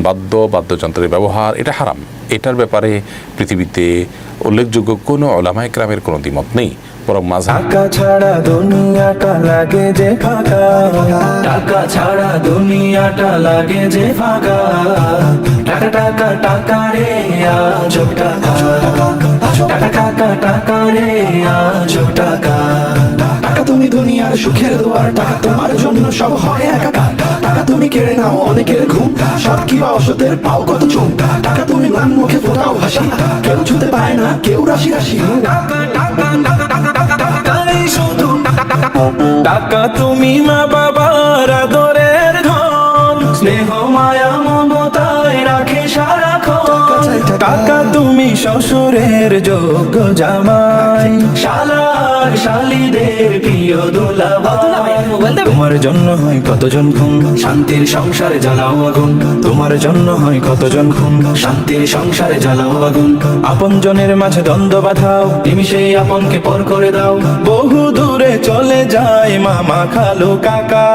বাদ্যযন্ত্রের ব্যবহার এটা হারাম। এটার ব্যাপারে পৃথিবীতে উল্লেখযোগ্য কোনো উলামায়ে কেরামের কোনো দ্বিমত নেই, বরং মাযহাব। টাকা ছাড়া দুনিয়াটা লাগে যে ফাঁকা, টাকা ছাড়া দুনিয়াটা লাগে যে ফাঁকা, টাকা টাকা টাকা রে আজো টাকা, টাকা টাকা টাকা রে আজো টাকা। টাকা তুমি দুনিয়ার সুখের দুয়ার, টাকা তোমার জন্য সব হয় একাকার, টাকা তুমি কেড়ে নাও অনেকের ঘুম, সৎ কি বা অসতের পাও কত চুম, টাকা তুমি মান মুখে ফোটাও হাসি, কেউ ছুতে পায় না কেউ রাশি রাশি। টাকা তুমি মা বাবার আদরের ধন, স্নেহ মায়া মমতায় রাখে সারাক্ষণ, টাকা তুমি শ্বশুরের যোগ্য জামাই, শালার শালীদের প্রিয় দুলাভাই। তোমার জন্য হয় কতজন খুন, শান্তির সংসারে জ্বালাও আগুন, তোমার জন্য হয় কতজন খুন, শান্তির সংসারে জ্বালাও আগুন। আপন জনের মাঝে দ্বন্দ্ব বাঁধাও, তুমি সেই আপনকে পর করে দাও, বহু দূরে চলে যায় মামা খালু কাকা।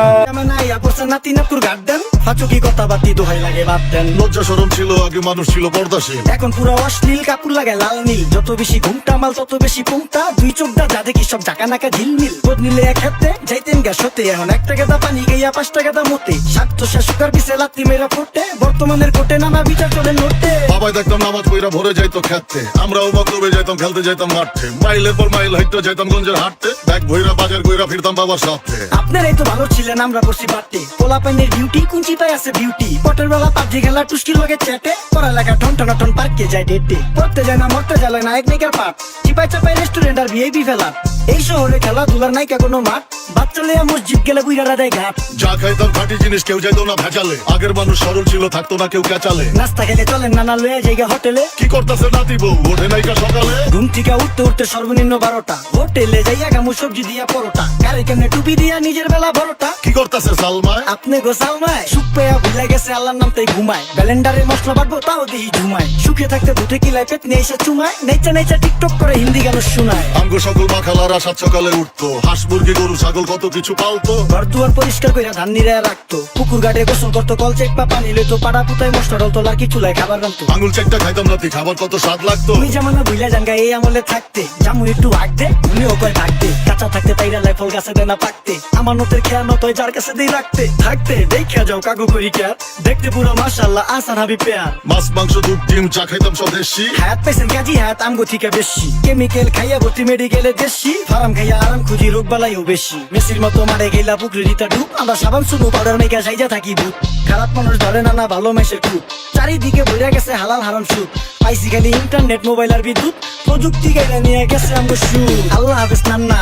নাতি নাতুর গার্ডেন ফাচুকি কথা বাতি দোহাই লাগে বাদ দেন। লজ্জা শরম ছিল আগে, মানুষ ছিল পর্দাশীল, এখন পুরো অশ্লীল কাপড় লাগে লাল নীল, যত বেশি ঘুমটা মাল তত বেশি পুংটা, দুই চোখ দা দেখি সব ঢাকা নাকা ঝিলমিল, বোধ নিলে এক হাতে যাইতেন গ্যাস হতে, এখন 1 টাকা দা পানি গাইয়া 5 টাকা দা মতে, স্বার্থ শেষকার পিছে লাত্তি মেরা ফোটে, বর্তমানের কোটে নানা বিচার চলে নোটে। বাবাই দেখতাম নামাজ পইরা ভরে যাইতো খেতে, আমরাও মক্তবে যাইতাম খেলতে যাইতাম মাঠে, মাইলের পর মাইল হাইটে যাইতাম গঞ্জের হাটতে, ব্যাগ ভইরা বাজার কইরা ফিরতাম বাবার সাথে। আপনারাই তো ভালো ছিলেন, আমরা করছি বাটে, পোলা পাইনের ডিউটি কুঞ্চি পাই আছে বিউটি, পটের বেলা পাবজি খেলা টুস্কির লগে চ্যাটে, পড়ালেখা ঠন ঠন ঠন পার্কে যায় ডেটে, পড়তে যায় না মরতে যায় না এক নাইকার পাট, চিপাই চাপাই রেস্টুরেন্ট আর ভিআইপি ফেলা, এই শহরে খেলাধুলার নাইকা কোনো মাঠ, বাচ্চা লইয়া মসজিদ গেলে বুইরারা দেয় ঘাট। যা খাইতাম খাঁটি জিনিস কেউ যাইতো না ভেজালে, আগের মানুষ সরল ছিল থাকতো না কেউ ক্যাচালে, নাস্তা খেলে চলেন নানা লইয়া জায়গা হোটেলে, কি করতেছে নাতি বউ ওঠে নাইকা সকালে, ঘুম থেকে উঠতে উঠতে সর্বনিম্ন 12টা, হোটেলে যাইয়া গামু সবজি দিয়া পরোটা, গাড়ি কেমনে টুপি দিয়া নিজের বেলা বড়টা, কি করতেছে সালমায় আপনি গোসালমায় সুখ পেয়া ভুলে গেছে আল্লাহর নাম তাই ঘুমায়, ব্যালেন্ডারে মশলা বাটবো তাও দিই ঝুমায়, সুখে থাকতে ভূতে কিলায় পেট নিয়ে এসে চুমায়, নেচা নেচা টিকটক করে হিন্দি গান শোনায়। আমগো সকল মাখালারা 7 সকালে উঠতো, হাঁস মুরগি গরু ছাগল কত কিছু পালতো, ঘর দুয়ার পরিষ্কার কইরা ধান নিরে রাখতো, পুকুর ঘাটে গোসল করতো, কল চেক পা পানি লইতো, পাড়া পুতায় মশলা ডলতো, লাকি চুলায় খাবার রান্তো, আঙুল চেকটা খাইতাম নাতি খাবার কত স্বাদ লাগতো, তুমি জামানা ভুইলা জানগা এই আমলে থাকতে, জামু একটু আগদে উনিও কয় থাকতে, কাঁচা থাকতে তাইরা লাই ফল গাছে দেয় না পাকতে, আমার নতের খেয়ানত হয় যার কাছে দিয়ে রাখতে, থাকতে দেখা যাও কাগু করি কেয়ার, দেখতে পুরো মাশাআল্লাহ আসান হাবি পেয়ার, মাছ মাংস দুধ ডিম চা খাইতাম স্বদেশি, হাত পেছেন কাজী হাত আমগো থেকে বেশি, কেমিক্যাল খাইয়া ভর্তি মেডিকেলে দেশি, ফার্ম খাইয়া আরাম খুঁজি রোগ বালাইও বেশি, মেসির মতো মারে গেলা পুকুরে দিতা ডুব, আমরা সাবান শুধু পাউডার মেকা সাইজা থাকি ভূত, খারাপ মানুষ ধরে না না ভালো মেসে খুব, চারিদিকে ভরে গেছে হালাল হারাম সুদ, পাইছি খালি ইন্টারনেট মোবাইল আর বিদ্যুৎ, প্রযুক্তি গাইলা নিয়ে গেছে আমগো সুদ। আল্লাহ হাফেজ নান্না।